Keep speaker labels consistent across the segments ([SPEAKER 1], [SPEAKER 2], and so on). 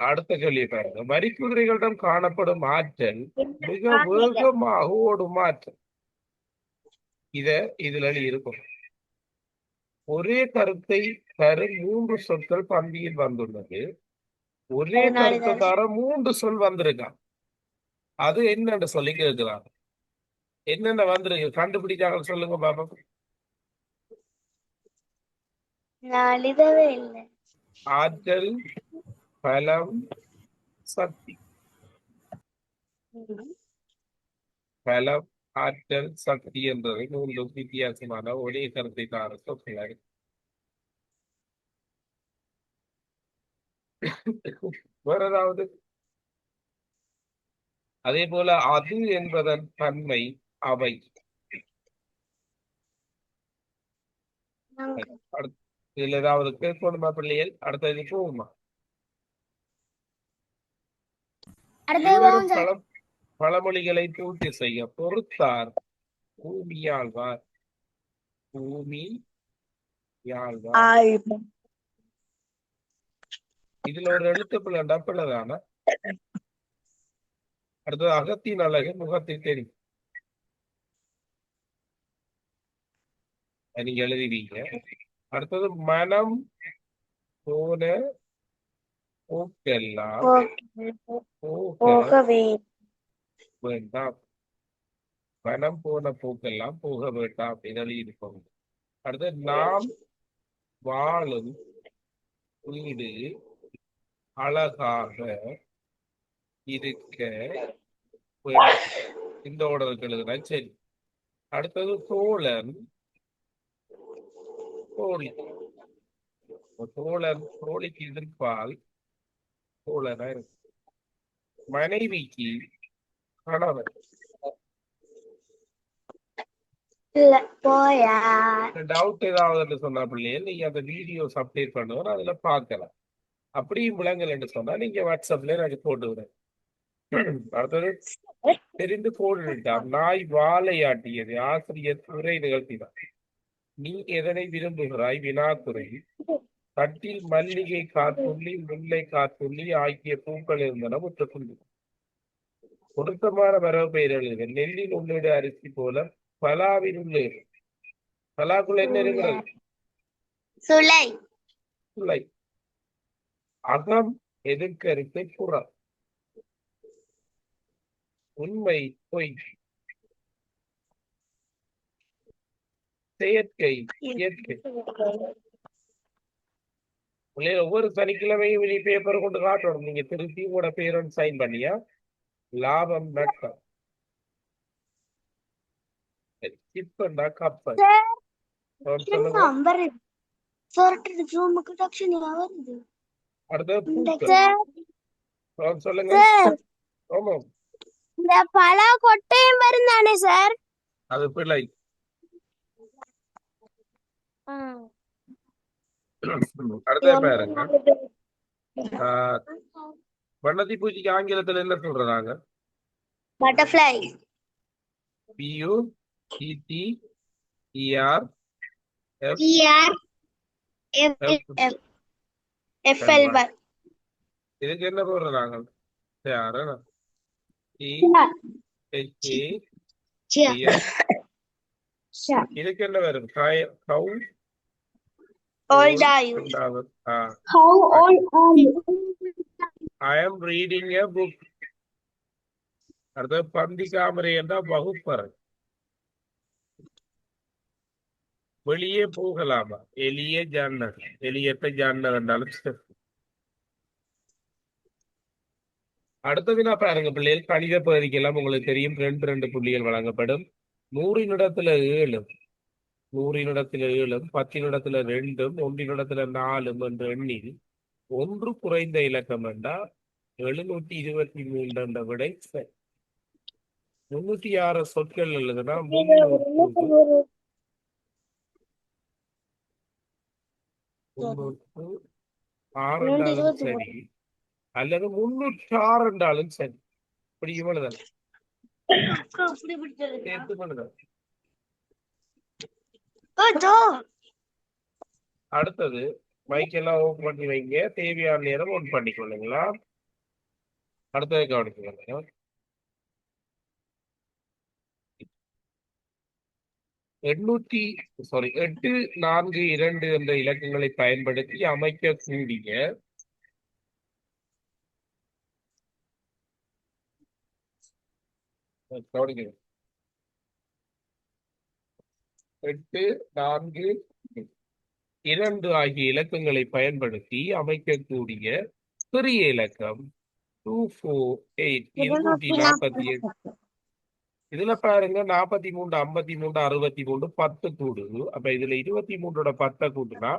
[SPEAKER 1] அடுத்த கேள்வி பாருங்க. வரிக்குதிரைகளிடம் காணப்படும் ஆற்றல் மிக வேகமாக ஓடும் ஆற்றல். இதுல இருக்கும். ஒரே கருத்தை தரும் 3 சொற்கள் பந்தியில் வந்துள்ளது. ஒரே கருத்தை தர 3 சொல் வந்திருக்கான். அது என்னன்னு சொல்லி கேட்கிறாங்க. என்னென்ன வந்திருக்கு கண்டுபிடிச்சாங்க சொல்லுங்க பாப்பா. ஆற்றல், பலம், சக்தி. பலம், ஆற்றல், சக்தி என்பது 3 வித்தியாசமான ஒரே கருத்தை தார சொற்கள். வேற ஏதாவது? அதே போல அது என்பதன் தன்மை அவை. இதுல ஏதாவது கேட்கணுமா பிள்ளைகள்? அடுத்தது போகுமா? பழமொழிகளை பூர்த்தி செய்ய பொறுத்தார் பூமியாழ்வார். பூமி யாழ்வார். இதுல ஒரு எழுத்து பிள்ளைண்டா பிள்ளைதான. அடுத்தது அகத்தின் அழகு முகத்தில் தெரியும். நீங்க எழுதிவீங்க. அடுத்தது மனம் போன போக்கெல்லாம் போக வேண்டாம். மனம் போன போக்கெல்லாம் போக வேண்டாம் என்று இருப்போம். அடுத்தது நாம் வாழும் வீடு அழகாக இருக்க இந்த ஓடலுக்கு எழுதுனா சரி. அடுத்தது தோழன் தோழி. தோழன் தோழிக்கு எதிர்ப்பால் தோழனா இருக்கு. மனைவிக்கு கணவன். டவுட் ஏதாவது சொன்னா பிள்ளைய நீங்க அந்த வீடியோ அப்டேட் பண்ணுவோம், அதுல பார்க்கலாம். அப்படியும் விளங்கல் என்று சொன்னா நீங்க வாட்ஸ்அப்ல எனக்கு போட்டு விடுறேன். அடுத்தது தெரிந்து போடுட்டார். நாய் வாழையாட்டியது. ஆசிரியர் உரை நிகழ்த்தினார். நீ எதனை விரும்புகிறாய்? வினாத்துறை. தட்டில் மல்லிகை காத்துள்ளி முல்லை காத்துள்ளி ஆகிய பூக்கள் இருந்தன. முற்றுப்புள்ளி. பொருத்தமான மரபு பெயர் எழுதுக. நெல்லின் உள்ளிடு அரிசி போல பலாவின் உள்ளேடு. பலாக்குள்ள என்ன இருக்கிறது? சுளை. அகம் எதிர்கருத்தை புறம். உண்மை பொய். செயற்கை இயற்கை. ஒவ்வொரு சனிக்கிழமையும் நீ பேப்பர் கொண்டு காட்டணும். நீங்க திருப்பி உங்களோட பேரண்ட் சைன் பண்ணியா லாபம் நட்டம். இப்பண்டா கப்பல். சொல்லுங்க.
[SPEAKER 2] இந்த பலா கொட்டையும் வருந்தானே சார்?
[SPEAKER 1] அது பிள்ளை. அடுத்த பாருங்க. வண்ணத்தி பூச்சிக்கு ஆங்கிலத்துல என்ன சொல்றாங்க?
[SPEAKER 2] பட்டர்ஃப்ளை.
[SPEAKER 1] இதுக்கு என்ன போடுறாங்க? இதுக்கு என்ன வரும்? I am reading a book. அடுத்த பந்தி காமரை என்றால் வகுப்பறை. வெளியே போகலாமா? எளிய ஜன்னல். எளியத்த ஜன்னல் என்றாலும் சரி. அடுத்த வினா பாருங்க பிள்ளைகள். கணித பகுதிக்கு எல்லாம் உங்களுக்கு தெரியும் 2 புள்ளிகள் வழங்கப்படும். 100 7, 100 7, 10 2, 1 4 என்ற எண்ணில் 1 குறைந்த இலக்கம் என்றால் 723 என்ற விடை சரி. 306 சொற்கள் எழுதுனா 306 என்றாலும் சரி, அல்லது 306 என்றாலும் சரி. இப்படி இவ்வளவுதான் சேர்த்து பண்ணுதான். அடுத்தது மைக்கெல்லாம் ஓன் பண்ணி வைங்க. தேவையான நேரம் ஓன் பண்ணிக்கொள்ளுங்களா? அடுத்தது கவனிச்சுக்கோங்க. 842 என்ற இலக்கங்களை பயன்படுத்தி அமைக்கக்கூடிய கவனிக்கணும். 842 ஆகிய இலக்கங்களை பயன்படுத்தி அமைக்கக்கூடிய சிறிய இலக்கம் 248 248. இதுல பாருங்க 43 53 63 10 கூடுது. அப்ப இதுல 23 10 கூட்டுனா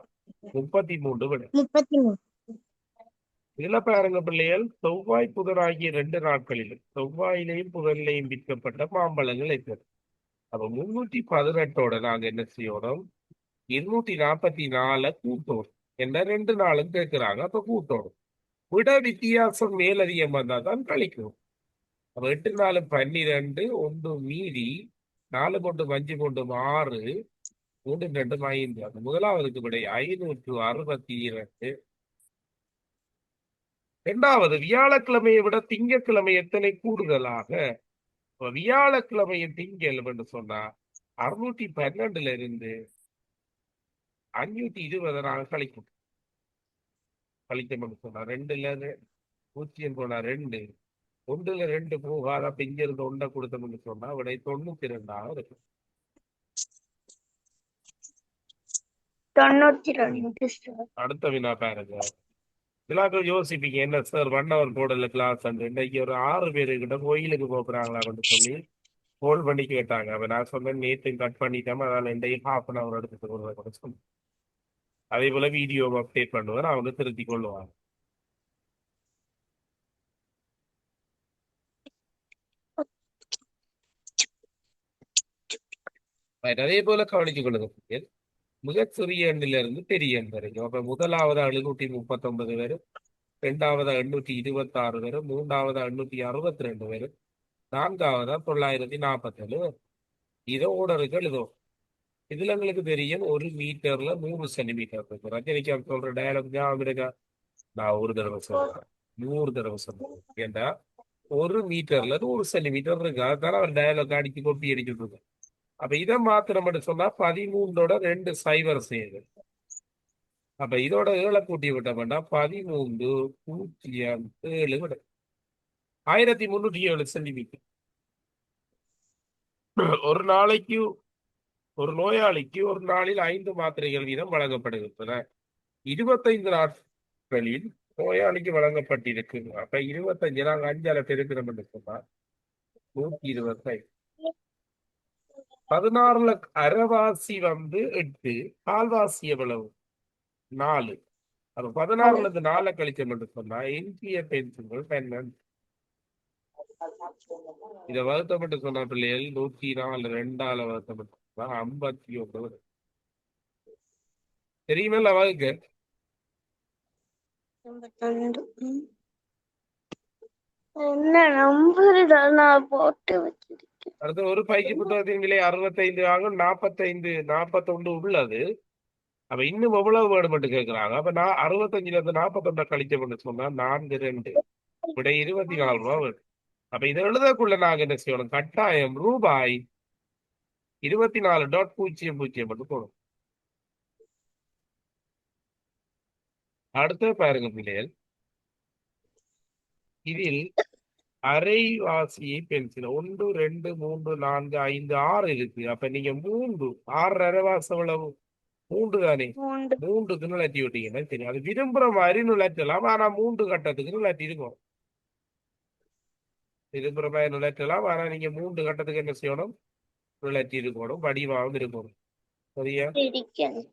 [SPEAKER 1] 33 விட.
[SPEAKER 2] 33.
[SPEAKER 1] இதுல பாருங்க பிள்ளைகள், செவ்வாய் புதன் ஆகிய 2 நாட்களில் செவ்வாயிலையும் புதனிலையும் விற்கப்பட்ட மாம்பழங்கள் இருக்கிறது. அப்ப 318ஓட நாங்க என்ன செய்யணும், 244 கூட்டோம். என்ன 2 நாளும் கேட்கிறாங்க, அப்ப கூட்டோம். விட வித்தியாசம் மேலதிகம் வந்தா தான் கழிக்கணும். அப்ப 8 4 12 1 மீதி 4 கொண்டு 5 கொண்டு 6 3 2 5. அந்த முதலாவதுக்கு விடை 562. இரண்டாவது, வியாழக்கிழமையை விட திங்கட்கிழமை எத்தனை கூடுதலாக? வியாழக்கிழமையின் திங்கள் என்று சொன்னா 612 இருந்து 520 கழிக்கும். கழிக்கும் சொன்னா 2ல 0 போனா 2, 1ல 2 போகாத இங்க இருந்து 1 கொடுத்தோம்னு சொன்னா விடை 92 இருக்கும்.
[SPEAKER 2] 92.
[SPEAKER 1] அடுத்த வினா பாருங்க. எல்லாரும் யோசிப்பீங்க, என்ன சார் 1 ஹவர் போடல கிளாஸ்? இன்னைக்கு ஒரு 6 பேருக்கிட்ட கோயிலுக்கு போறாங்களான்னு சொல்லி கோல் பண்ணி கேட்டாங்க. அப்ப நான் சொன்னேன், நேற்று கட் பண்ணிட்டோம், அதனால இன்றைக்கு ½ hour எடுத்துட்டு சொன்னேன். அதே போல வீடியோ அப்டேட் பண்ணுவேன், அவங்க திருத்தி கொள்ளுவாங்க. அதே போல கவனிச்சு கொள்ளுங்க. மிகச்சிறிய எண்ணிலிருந்து பெரிய எண் வரைக்கும். அப்ப முதலாவது 739 வரும், இரண்டாவது 826 வரும், மூன்றாவது 862 வரும், நான்காவதா 947 வரும். இதோ ஓடர்கள் இதோ. இதுல எங்களுக்கு தெரியும் 1 மீட்டர்ல 100 சென்டிமீட்டர் இருக்கு. ரஜினிகாந்த் சொல்ற டயலாக் ஞாபகம் இருக்கா? நான் ஒரு தடவை சொல்றேன், 100 தடவை சொல்றேன். ஏண்டா 1 மீட்டர்ல 100 சென்டிமீட்டர் இருக்கு. அதுதானே அவர் டயலாக் அடிச்சு கொப்பி அடிச்சுட்டு இருக்கு. அப்ப இதை மாத்திரம் மட்டும் சொன்னா 13ஓட 2 சைவர் செய்யுது. அப்ப இதோட 7 கூட்டி விட்டோம்னா 13.07 விட 1307 சென்டிமீட்டர். ஒரு நாளைக்கு ஒரு நோயாளிக்கு ஒரு நாளில் 5 மாத்திரைகள் வீதம் வழங்கப்படுகின்றன. 25 நாட்களில் நோயாளிக்கு வழங்கப்பட்டிருக்கு. அப்ப 25 நாங்க 5 பெருக்கிறோம் என்று சொன்னா 125. 16ல அரைவாசி 8, கால்வாசி எவ்வளவு? 4. அப்ப 16ல இருந்து 4 கழிச்சோம் என்று சொன்னா எஞ்சிய பென்சில்கள் 12. இதை வருத்தப்பட்டு சொன்ன பிள்ளைகள் 104 2ஆல வருத்தப்பட்டு 59. தெரியுமில்ல வகுக்க?
[SPEAKER 2] என்ன நம்பர் நான் போட்டு வச்சிருக்கேன்.
[SPEAKER 1] அடுத்து ஒரு பைக்கு புத்தகத்தின் விலை 65 ஆகும். 45 41 உள்ளது. அப்ப இன்னும் எவ்வளவு வேணும் மட்டும் கேட்கிறாங்க. அப்ப நான் 65ல இருந்து 41 கழிச்சோம்னு சொன்னா 4 2 விடை 24 ரூபா வேணும். அப்ப இதை எழுதக்குள்ள நாங்க என்ன செய்யணும், கட்டாயம் ரூபாய் 24.00 மட்டும் போடும். அடுத்த பாருங்க பிள்ளைகள், இதில் அரைவாசியை பென்சில் 1 2 3 4 5 6 இருக்கு. அப்ப நீங்க 3 6 அரைவாசி எவ்வளவு? 3 தானே. 3க்கு நுழைச்சி விட்டீங்கன்னா தெரியும். அது விரும்புற மாதிரி நுழைச்சலாம், ஆனா 3 கட்டத்துக்கு நுழைச்சி இருக்கும். விரும்புற மாதிரி நுழைச்சலாம், ஆனா நீங்க 3 கட்டத்துக்கு என்ன செய்யணும், நுழைச்சி இருக்கணும், வடிவாகவும் இருக்கணும். சரியா?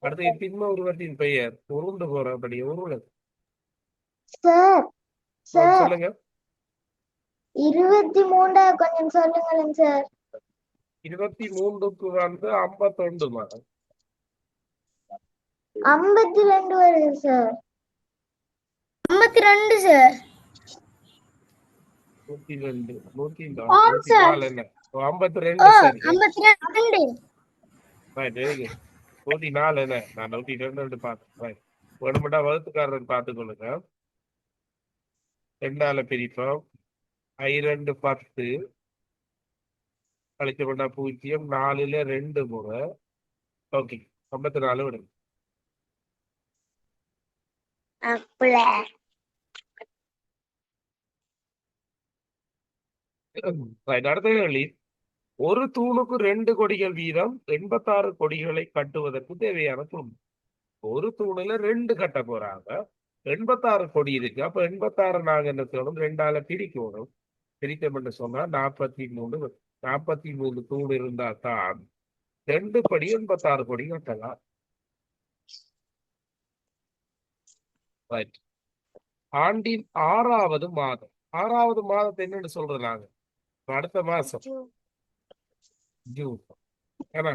[SPEAKER 1] அடுத்து பின்ம உருவத்தின் பெயர் உருண்டு போறபடி உருளது. சொல்லுங்க.
[SPEAKER 2] 23 கொஞ்சம் சொல்லுங்களேன் சார்.
[SPEAKER 1] 23க்கு 51 மாதம்.
[SPEAKER 2] 52 வருது சார். 52 சார்.
[SPEAKER 1] 102 104 என்ன? 52 சரி.
[SPEAKER 2] 52.
[SPEAKER 1] Very good. 104 என்ன? நான் 102 பார்த்தேன். வேணுமெண்டா வகுத்துக்காரர் பார்த்துக்கொள்ளுங்க. 2ஆல பிரிப்போம். 2 10 கழிச்சு பண்ணா 0 4ல 2 முறை. ஓகே 54 விடுங்க. அடுத்த கேள்வி. ஒரு தூணுக்கு 2 கொடிகள் வீதம் 86 கொடிகளை கட்டுவதற்கு தேவையான தூண். ஒரு தூணுல 2 கட்ட போறாங்க. 86 கொடி இருக்கு. அப்ப 86 நாங்க என்ன செய்யணும்? 2ஆல பிரிக்கணும். பிரித்தோம்னு சொன்னா 43 தூண் இருந்தா தான் 2 படி 86 கொடி கட்டலாம். ரைட். ஆண்டின் 6வது மாதம். 6வது மாதத்தை என்னன்னு சொல்றது நாங்க? அடுத்த மாசம் ஜூன். ஏன்னா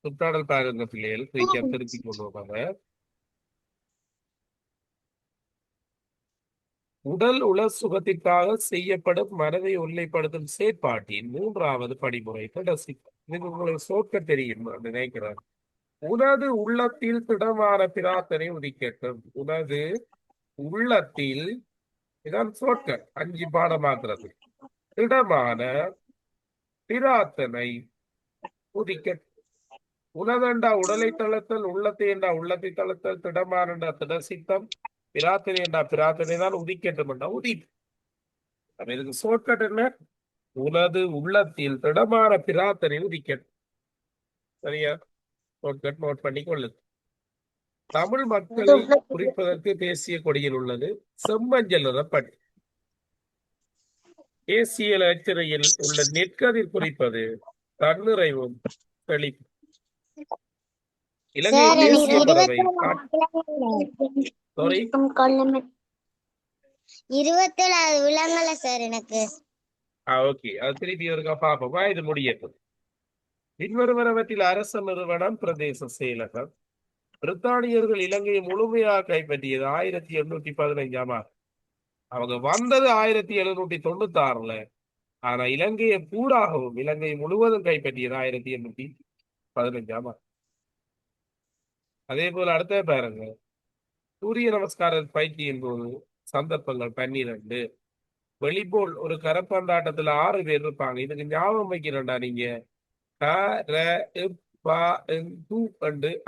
[SPEAKER 1] சுற்றாடல் பாருங்க பிள்ளைகள் திருப்பி கொண்டு வருவாங்க. உடல் உள சுகத்திற்காக செய்யப்படும் மனதை ஒல்லைப்படுத்தும் செயற்பாட்டின் 3வது படிமுறை திடசித்தம். இது உங்களுக்கு சோக்க தெரியும் நினைக்கிறேன். உனது உள்ளத்தில் திடமான பிரார்த்தனை உதிக்கட்டும். உனது உள்ளத்தில் இதான் சோக்க 5 பாடமாக்குறது. திடமான பிரார்த்தனை உதிக்கட்டும். உனதண்டா உடலை தளர்த்தல், உள்ளத்தை என்றா உள்ளத்தை தளர்த்தல், திடமான திடசித்தம், பிரார்த்தனை என்றா பிரார்த்தனை தான் உதிக்கட்டும் என்றா உதி. இதுக்கு ஷார்ட்கட் என்ன? உனது உள்ளத்தில் திடமான பிரார்த்தனை உதிக்கட்டும். சரியா? ஷார்ட்கட் நோட் பண்ணி கொள்ளுது. தமிழ் மக்களை குறிப்பதற்கு தேசிய கொடியில் உள்ளது செம்மஞ்சள் நிறப்பட்டி. தேசிய இலச்சிறையில் உள்ள நெற்கதிர் குறிப்பது தன்னிறைவும் செழிப்பு. இலங்கையின் தேசிய பறவை
[SPEAKER 2] 27 விலங்கல சார் எனக்கு.
[SPEAKER 1] ஓகே, அது திருப்பி ஒருக்கா பாப்போமா? இது முடியட்டும். பின்வருவனவற்றில் அரச நிறுவனம் பிரதேச செயலகம். பிரித்தானியர்கள் இலங்கையை முழுமையாக கைப்பற்றியது 1815ஆம் ஆண்டு. அவங்க வந்தது 1796ல. ஆனா இலங்கையை பூராகவும் இலங்கை முழுவதும் கைப்பற்றியது 1815ஆம் ஆண்டு. அதே போல அடுத்த பாருங்க. சூரிய நமஸ்கார பயிற்சியின் போது சந்தர்ப்பங்கள் 12. வெளிபோல் ஒரு கரப்பந்தாட்டத்துல 6 பேர் இருப்பாங்க. இதுக்கு ஞாபகம் வைக்கிறேன்டா நீங்க.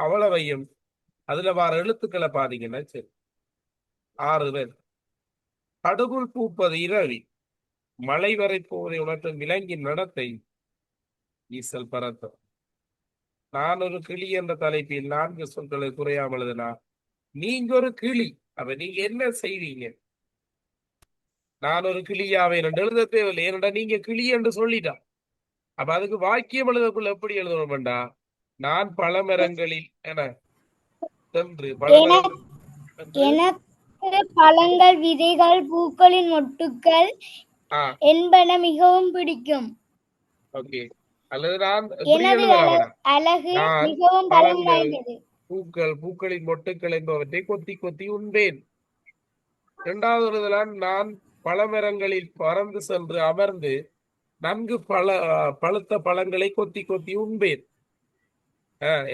[SPEAKER 1] அவ்வளவையும் அதுல வர எழுத்துக்களை பாத்தீங்கன்னா சரி. 6 பேர். கடுகுள் பூப்பது இரவி, மழை வரை போவதை உணர்த்தும் விலங்கின் நடத்தை ஈசல் பரத்தம். நான் ஒரு கிளி என்ற தலைப்பில் 4 சொற்களை குறையாமல் எழுதுனா, நீங்க ஒரு கிளி, அப்ப நீங்க என்ன செய்வீங்க? நான் ஒரு கிளியாவே எழுத தேவையில்லை. ஏனடா நீங்க கிளி என்று சொல்லிட்டா. அப்ப அதுக்கு வாக்கியம் எழுதக்குள்ள எப்படி எழுதணும்டா? நான் பழமரங்களில் என சென்று
[SPEAKER 2] பழங்கள், விதைகள், பூக்களின் மொட்டுக்கள் என்பன மிகவும் பிடிக்கும்.
[SPEAKER 1] ஓகே. அல்லது நான்
[SPEAKER 2] அழகு மிகவும் பலம் வாய்ந்தது.
[SPEAKER 1] பூக்களின் மொட்டுக்கள் என்பவற்றை கொத்தி கொத்தி உண்பேன். 2வது நான் பழமரங்களில் பறந்து சென்று அமர்ந்து நன்கு பழுத்த பழங்களை கொத்தி கொத்தி உண்பேன்.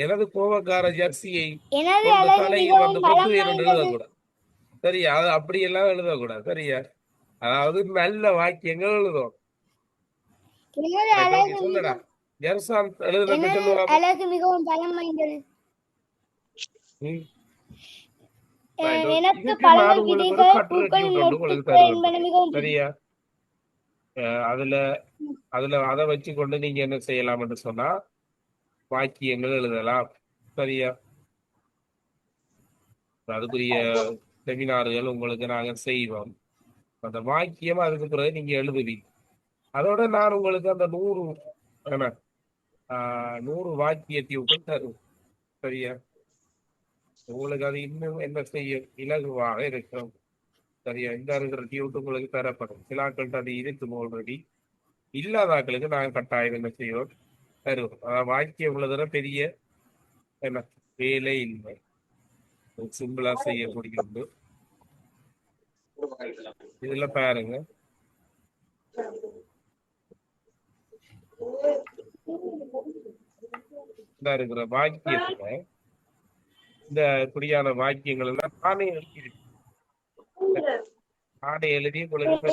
[SPEAKER 1] எனது கோபக்கார ஜெர்சியை தலையில் வந்து கொத்துவேன் என்று எழுதக்கூடாது. சரியா? அது அப்படியெல்லாம் எழுதக்கூடாது. சரியா? அதாவது நல்ல வாக்கியங்கள் எழுதும். சொல்லடா ஜெர்சான் எழுதுறதுக்கு சொல்லுவா.
[SPEAKER 2] அழகு மிகவும் பலம் வாய்ந்தது.
[SPEAKER 1] சரியா? அதுல அதை வச்சு கொண்டு நீங்க என்ன செய்யலாம் என்று சொன்னா வாக்கியங்கள் எழுதலாம். சரியா? அதுக்குரிய செமினார்கள் உங்களுக்கு நாங்க செய்வோம். அந்த வாக்கியம் அதுக்கு பிறகு நீங்க எழுதுவீங்க. அதோட நான் உங்களுக்கு அந்த 100 வாக்கியத்தையும் தருவோம். சரியா? உங்களுக்கு அது இன்னும் என்ன செய்யும்? இலகுவாக இருக்கும். சரியா? இந்த இருக்கிற டியூட் உங்களுக்கு தரப்படும். சிலாக்கள்கிட்ட அது இருக்கும் ஆல்ரெடி. இல்லாதாக்களுக்கு நாங்கள் கட்டாயம் என்ன செய்வோம்? தருவோம். அதாவது வாக்கியம் உள்ளதுல பெரிய என்ன வேலை இல்லை. சிம்பிளா செய்யக்கூடிய ஒன்று. இதுல பாருங்க, இந்த இருக்கிற வாக்கியத்துல இந்த இப்படியான வாக்கியங்கள் எல்லாம் நானே எழுதி உங்களுக்கு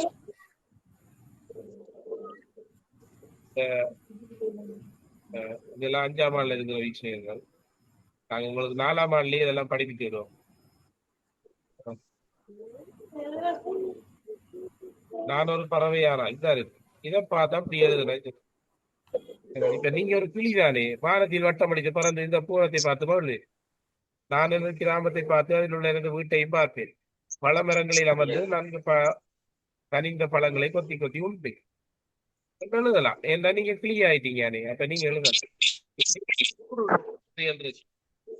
[SPEAKER 1] இதெல்லாம் 5ஆம் ஆண்டுல இருக்கிற விஷயங்கள். நாங்க உங்களுக்கு 4ஆம் ஆண்டுலயே இதெல்லாம் படிப்பிச்சு தருவோம். நான் ஒரு பறவையானா இதான் இருக்கு. இதை பார்த்தா அப்படி எழுதுறேன். இப்ப நீங்க ஒரு கிளிதானே, வானத்தில் வட்டம் அடித்து பறந்து இந்த பூரத்தை பார்த்து போது நான் எனது கிராமத்தை பார்த்து அதில் உள்ள எனது வீட்டையும் பார்ப்பேன். பழ மரங்களில் அமர்ந்து நன்கு கனிந்த பழங்களை கொத்தி கொத்தி உண்பேன். எழுதலாம். ஏன்னா நீங்க கிளி ஆயிட்டீங்க, அப்ப நீங்க எழுதலாம்.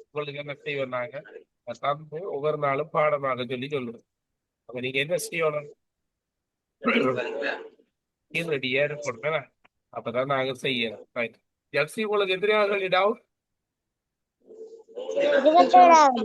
[SPEAKER 1] உங்களுக்கு என்ன செய்வாங்க தந்து ஒவ்வொரு நாளும் பாடமாக சொல்லி சொல்லுவேன். அப்ப நீங்க என்ன செய்யணும், ரெடியா இருக்கணும். அப்பதான் நாங்க செய்யணும். ரைட். ஜெர்சி, உங்களுக்கு எத்தனையாவது டவுட்?
[SPEAKER 2] 21வது.